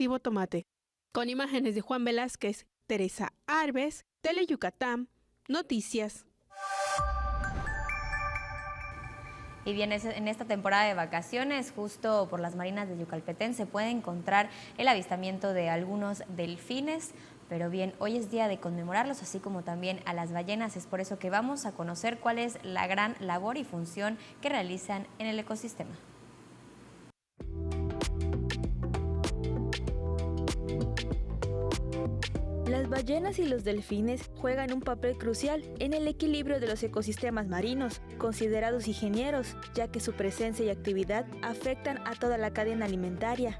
Cultivo Tomate. Con imágenes de Juan Velázquez, Teresa Arves, Tele Yucatán, Noticias. Y bien, en esta temporada de vacaciones, justo por las marinas de Yucalpetén, se puede encontrar el avistamiento de algunos delfines. Pero bien, hoy es día de conmemorarlos, así como también a las ballenas. Es por eso que vamos a conocer cuál es la gran labor y función que realizan en el ecosistema. Las ballenas y los delfines juegan un papel crucial en el equilibrio de los ecosistemas marinos, considerados ingenieros, ya que su presencia y actividad afectan a toda la cadena alimentaria.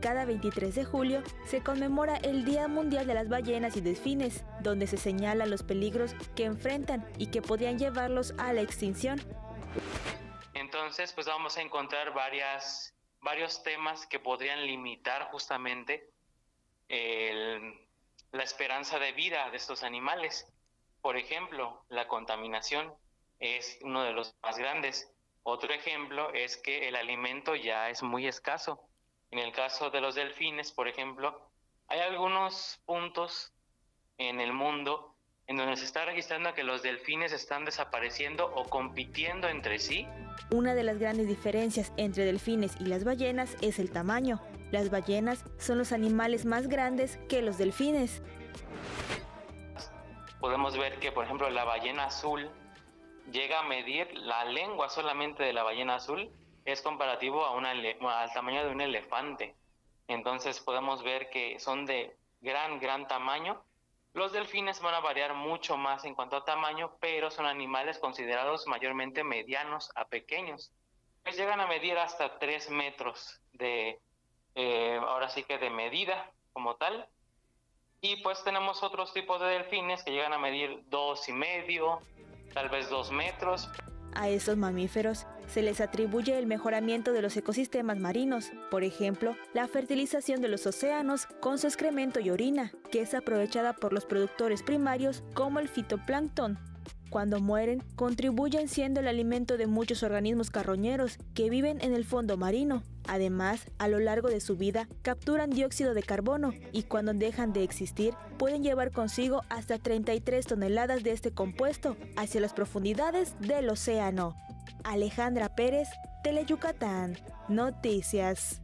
Cada 23 de julio se conmemora el Día Mundial de las Ballenas y Delfines, donde se señalan los peligros que enfrentan y que podrían llevarlos a la extinción. Entonces, pues vamos a encontrar varios temas que podrían limitar justamente la esperanza de vida de estos animales. Por ejemplo, la contaminación es uno de los más grandes. Otro ejemplo es que el alimento ya es muy escaso. En el caso de los delfines, por ejemplo, hay algunos puntos en el mundo en donde se está registrando que los delfines están desapareciendo o compitiendo entre sí. Una de las grandes diferencias entre delfines y las ballenas es el tamaño. Las ballenas son los animales más grandes que los delfines. Podemos ver que, por ejemplo, la ballena azul llega a medir, la lengua solamente de la ballena azul es comparativo al tamaño de un elefante. Entonces podemos ver que son de gran tamaño. Los delfines van a variar mucho más en cuanto a tamaño, pero son animales considerados mayormente medianos a pequeños. Pues llegan a medir hasta 3 metros ahora sí que de medida como tal. Y pues tenemos otros tipos de delfines que llegan a medir 2,5, tal vez 2 metros. A estos mamíferos se les atribuye el mejoramiento de los ecosistemas marinos, por ejemplo, la fertilización de los océanos con su excremento y orina, que es aprovechada por los productores primarios como el fitoplancton. Cuando mueren, contribuyen siendo el alimento de muchos organismos carroñeros que viven en el fondo marino. Además, a lo largo de su vida, capturan dióxido de carbono y cuando dejan de existir, pueden llevar consigo hasta 33 toneladas de este compuesto hacia las profundidades del océano. Alejandra Pérez, Tele Yucatán, Noticias.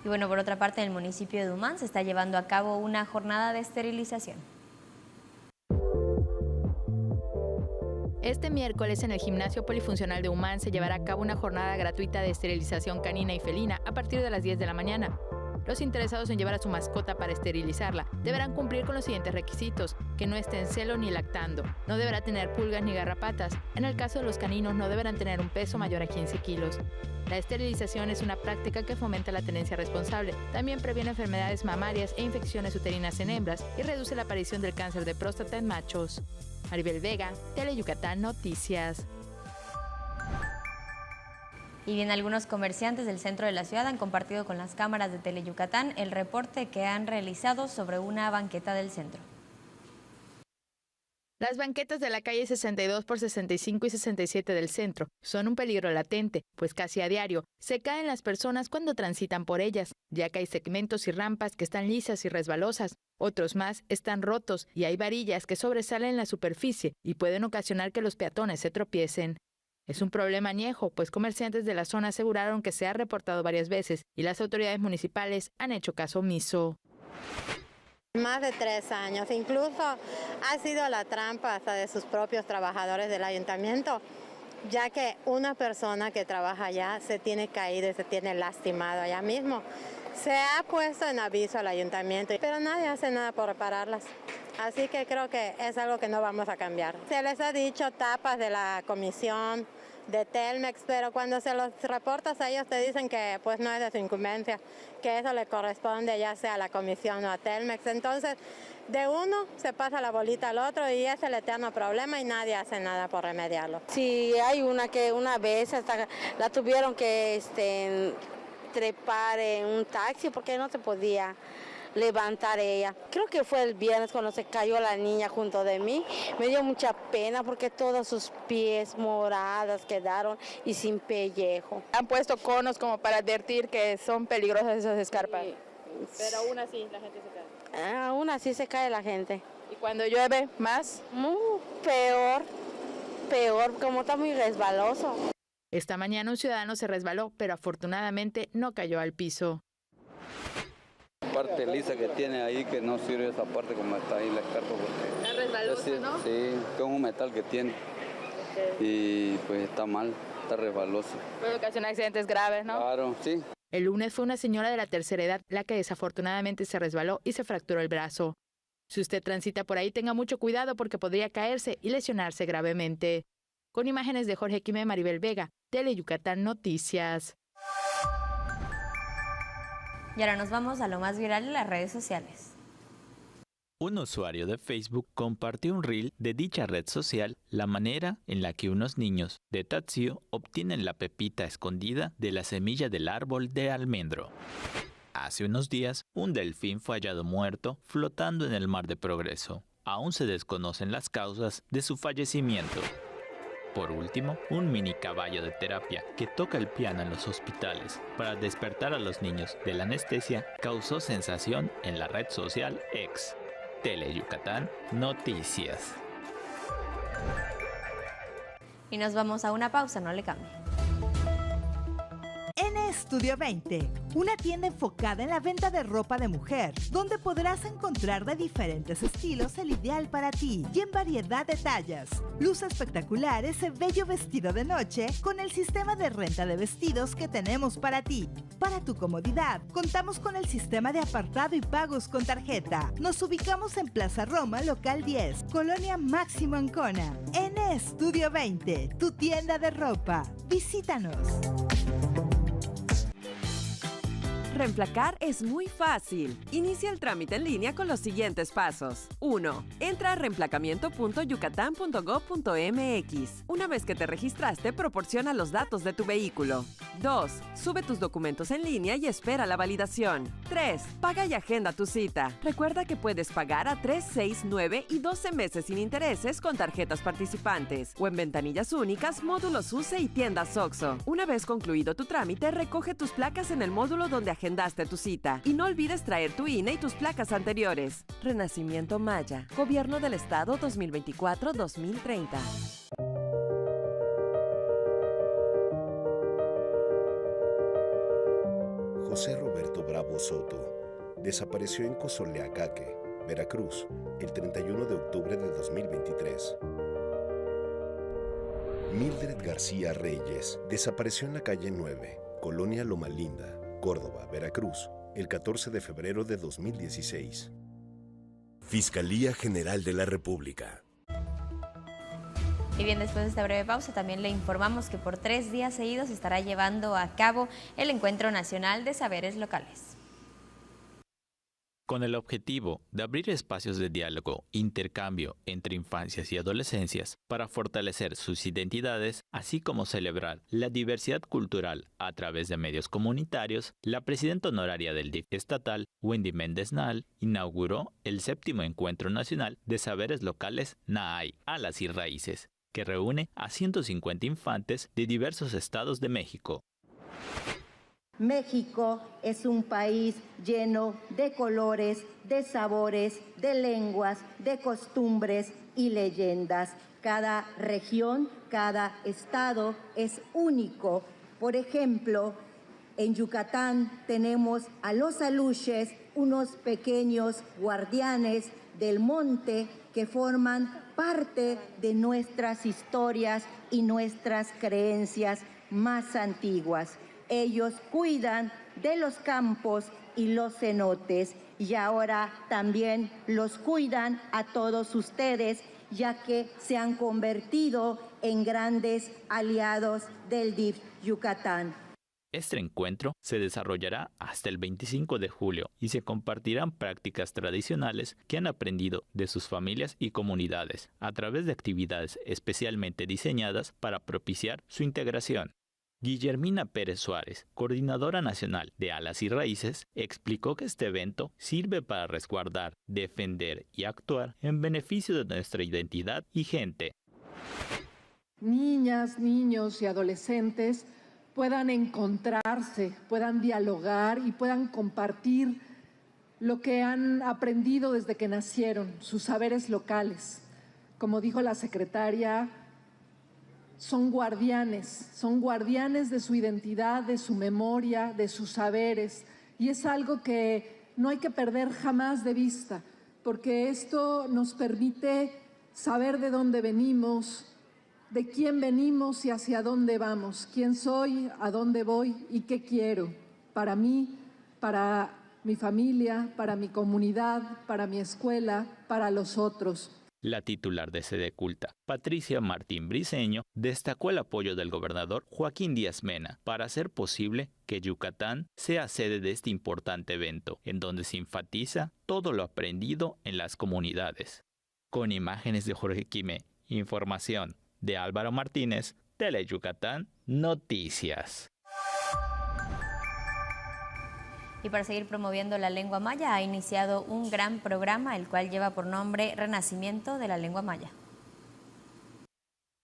Y bueno, por otra parte, en el municipio de Humán se está llevando a cabo una jornada de esterilización. Este miércoles en el Gimnasio Polifuncional de Humán se llevará a cabo una jornada gratuita de esterilización canina y felina a partir de las 10 de la mañana. Los interesados en llevar a su mascota para esterilizarla deberán cumplir con los siguientes requisitos: que no esté en celo ni lactando, no deberá tener pulgas ni garrapatas. En el caso de los caninos no deberán tener un peso mayor a 15 kilos. La esterilización es una práctica que fomenta la tenencia responsable, también previene enfermedades mamarias e infecciones uterinas en hembras y reduce la aparición del cáncer de próstata en machos. Maribel Vega, Tele Yucatán Noticias. Y bien, algunos comerciantes del centro de la ciudad han compartido con las cámaras de Tele Yucatán el reporte que han realizado sobre una banqueta del centro. Las banquetas de la calle 62 por 65 y 67 del centro son un peligro latente, pues casi a diario se caen las personas cuando transitan por ellas, ya que hay segmentos y rampas que están lisas y resbalosas. Otros más están rotos y hay varillas que sobresalen en la superficie y pueden ocasionar que los peatones se tropiecen. Es un problema añejo, pues comerciantes de la zona aseguraron que se ha reportado varias veces y las autoridades municipales han hecho caso omiso. Más de 3 años, incluso ha sido la trampa hasta de sus propios trabajadores del ayuntamiento, ya que una persona que trabaja allá se tiene caído y se tiene lastimado allá mismo. Se ha puesto en aviso al ayuntamiento, pero nadie hace nada por repararlas. Así que creo que es algo que no vamos a cambiar. Se les ha dicho tapas de la comisión, de Telmex, pero cuando se los reportas a ellos te dicen que pues no es de su incumbencia, que eso le corresponde ya sea a la comisión o a Telmex. Entonces, de uno se pasa la bolita al otro y es el eterno problema y nadie hace nada por remediarlo. Sí, hay una que una vez hasta la tuvieron que trepar en un taxi porque no se podía. levantar ella. Creo que fue el viernes cuando se cayó la niña junto de mí. Me dio mucha pena porque todos sus pies moradas quedaron y sin pellejo. Han puesto conos como para advertir que son peligrosas esas escarpas. Sí. Pero aún así la gente se cae. Aún así se cae la gente. ¿Y cuando llueve más? Peor, como está muy resbaloso. Esta mañana un ciudadano se resbaló, pero afortunadamente no cayó al piso. Parte lisa que tiene ahí, que no sirve esa parte como está ahí la escarpa. Porque es resbalosa, ¿no? Sí, que es un metal que tiene. Y pues está mal, está resbaloso. Puede ocasionar accidentes graves, ¿no? Claro, sí. El lunes fue una señora de la tercera edad la que desafortunadamente se resbaló y se fracturó el brazo. Si usted transita por ahí, tenga mucho cuidado porque podría caerse y lesionarse gravemente. Con imágenes de Jorge Quime, Maribel Vega, Tele Yucatán Noticias. Y ahora nos vamos a lo más viral de las redes sociales. Un usuario de Facebook compartió un reel de dicha red social, la manera en la que unos niños de Tatsio obtienen la pepita escondida de la semilla del árbol de almendro. Hace unos días, un delfín fue hallado muerto flotando en el mar de Progreso. Aún se desconocen las causas de su fallecimiento. Por último, un mini caballo de terapia que toca el piano en los hospitales para despertar a los niños de la anestesia causó sensación en la red social X. Tele Yucatán Noticias. Y nos vamos a una pausa, no le cambie. Estudio 20, una tienda enfocada en la venta de ropa de mujer, donde podrás encontrar de diferentes estilos el ideal para ti y en variedad de tallas. Luce espectacular ese bello vestido de noche con el sistema de renta de vestidos que tenemos para ti. Para tu comodidad, contamos con el sistema de apartado y pagos con tarjeta. Nos ubicamos en Plaza Roma, local 10, Colonia Máximo Ancona. Estudio 20, tu tienda de ropa. Visítanos. Reemplacar es muy fácil. Inicia el trámite en línea con los siguientes pasos. 1. Entra a reemplacamiento.yucatán.gov.mx. Una vez que te registraste, proporciona los datos de tu vehículo. 2. Sube tus documentos en línea y espera la validación. 3. Paga y agenda tu cita. Recuerda que puedes pagar a 3, 6, 9 y 12 meses sin intereses con tarjetas participantes o en ventanillas únicas, módulos UCE y tiendas OXXO. Una vez concluido tu trámite, recoge tus placas en el módulo donde agendaste tu cita y no olvides traer tu INE y tus placas anteriores. Renacimiento Maya, Gobierno del Estado 2024-2030. José Roberto Bravo Soto desapareció en Cozoleacaque, Veracruz, el 31 de octubre de 2023. Mildred García Reyes desapareció en la calle 9, Colonia Loma Linda, Córdoba, Veracruz, el 14 de febrero de 2016. Fiscalía General de la República. Y bien, después de esta breve pausa también le informamos que por 3 días seguidos se estará llevando a cabo el Encuentro Nacional de Saberes Locales. Con el objetivo de abrir espacios de diálogo, intercambio entre infancias y adolescencias para fortalecer sus identidades, así como celebrar la diversidad cultural a través de medios comunitarios, la presidenta honoraria del DIF estatal, Wendy Méndez Nal, inauguró el 7º Encuentro Nacional de Saberes Locales NAAI, Alas y Raíces, que reúne a 150 infantes de diversos estados de México. México es un país lleno de colores, de sabores, de lenguas, de costumbres y leyendas. Cada región, cada estado es único. Por ejemplo, en Yucatán tenemos a los aluches, unos pequeños guardianes del monte que forman parte de nuestras historias y nuestras creencias más antiguas. Ellos cuidan de los campos y los cenotes y ahora también los cuidan a todos ustedes, ya que se han convertido en grandes aliados del DIF Yucatán. Este encuentro se desarrollará hasta el 25 de julio y se compartirán prácticas tradicionales que han aprendido de sus familias y comunidades a través de actividades especialmente diseñadas para propiciar su integración. Guillermina Pérez Suárez, coordinadora nacional de Alas y Raíces, explicó que este evento sirve para resguardar, defender y actuar en beneficio de nuestra identidad y gente. Niñas, niños y adolescentes puedan encontrarse, puedan dialogar y puedan compartir lo que han aprendido desde que nacieron, sus saberes locales. Como dijo la secretaria, son guardianes de su identidad, de su memoria, de sus saberes, y es algo que no hay que perder jamás de vista, porque esto nos permite saber de dónde venimos, de quién venimos y hacia dónde vamos, quién soy, a dónde voy y qué quiero para mí, para mi familia, para mi comunidad, para mi escuela, para los otros. La titular de Sede Culta, Patricia Martín Briceño, destacó el apoyo del gobernador Joaquín Díaz Mena para hacer posible que Yucatán sea sede de este importante evento, en donde se enfatiza todo lo aprendido en las comunidades. Con imágenes de Jorge Quimé, información de Álvaro Martínez, Tele Yucatán Noticias. Y para seguir promoviendo la lengua maya, ha iniciado un gran programa, el cual lleva por nombre Renacimiento de la Lengua Maya.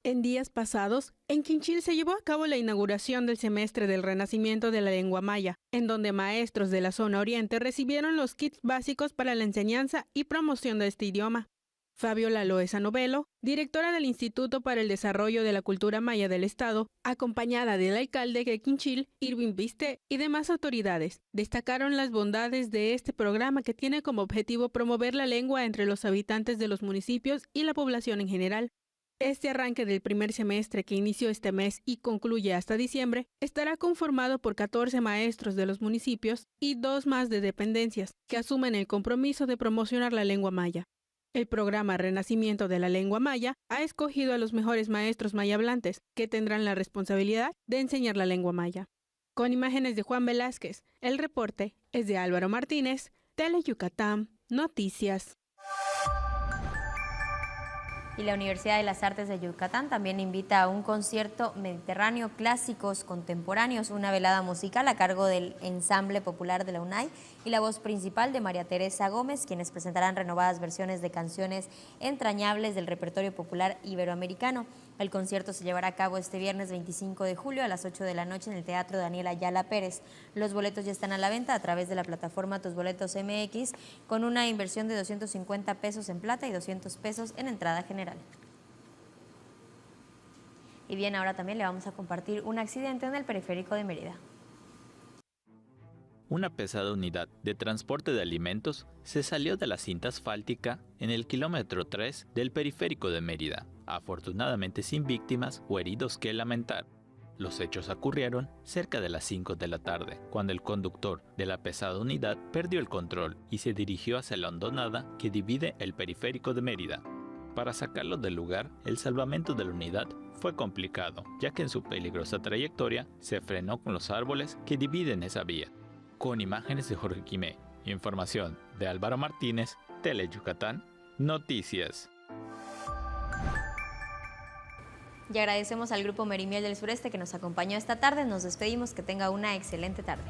En días pasados, en Quinchil se llevó a cabo la inauguración del semestre del Renacimiento de la Lengua Maya, en donde maestros de la zona oriente recibieron los kits básicos para la enseñanza y promoción de este idioma. Fabiola Loesa Novelo, directora del Instituto para el Desarrollo de la Cultura Maya del Estado, acompañada del alcalde de Quinchil, Irving Viste, y demás autoridades, destacaron las bondades de este programa que tiene como objetivo promover la lengua entre los habitantes de los municipios y la población en general. Este arranque del primer semestre, que inició este mes y concluye hasta diciembre, estará conformado por 14 maestros de los municipios y 2 más de dependencias, que asumen el compromiso de promocionar la lengua maya. El programa Renacimiento de la Lengua Maya ha escogido a los mejores maestros mayablantes, que tendrán la responsabilidad de enseñar la lengua maya. Con imágenes de Juan Velázquez, el reporte es de Álvaro Martínez, Tele Yucatán Noticias. Y la Universidad de las Artes de Yucatán también invita a un concierto mediterráneo, clásicos contemporáneos, una velada musical a cargo del Ensamble Popular de la UNAY y la voz principal de María Teresa Gómez, quienes presentarán renovadas versiones de canciones entrañables del repertorio popular iberoamericano. El concierto se llevará a cabo este viernes 25 de julio a las 8 de la noche en el Teatro Daniel Ayala Pérez. Los boletos ya están a la venta a través de la plataforma Tus Boletos MX, con una inversión de 250 pesos en plata y 200 pesos en entrada general. Y bien, ahora también le vamos a compartir un accidente en el periférico de Mérida. Una pesada unidad de transporte de alimentos se salió de la cinta asfáltica en el kilómetro 3 del periférico de Mérida, afortunadamente sin víctimas o heridos que lamentar. Los hechos ocurrieron cerca de las 5 de la tarde, cuando el conductor de la pesada unidad perdió el control y se dirigió hacia la hondonada que divide el periférico de Mérida. Para sacarlo del lugar, el salvamento de la unidad fue complicado, ya que en su peligrosa trayectoria se frenó con los árboles que dividen esa vía. Con imágenes de Jorge Quimé, información de Álvaro Martínez, Tele Yucatán Noticias. Y agradecemos al Grupo Merimiel del Sureste que nos acompañó esta tarde. Nos despedimos, que tenga una excelente tarde.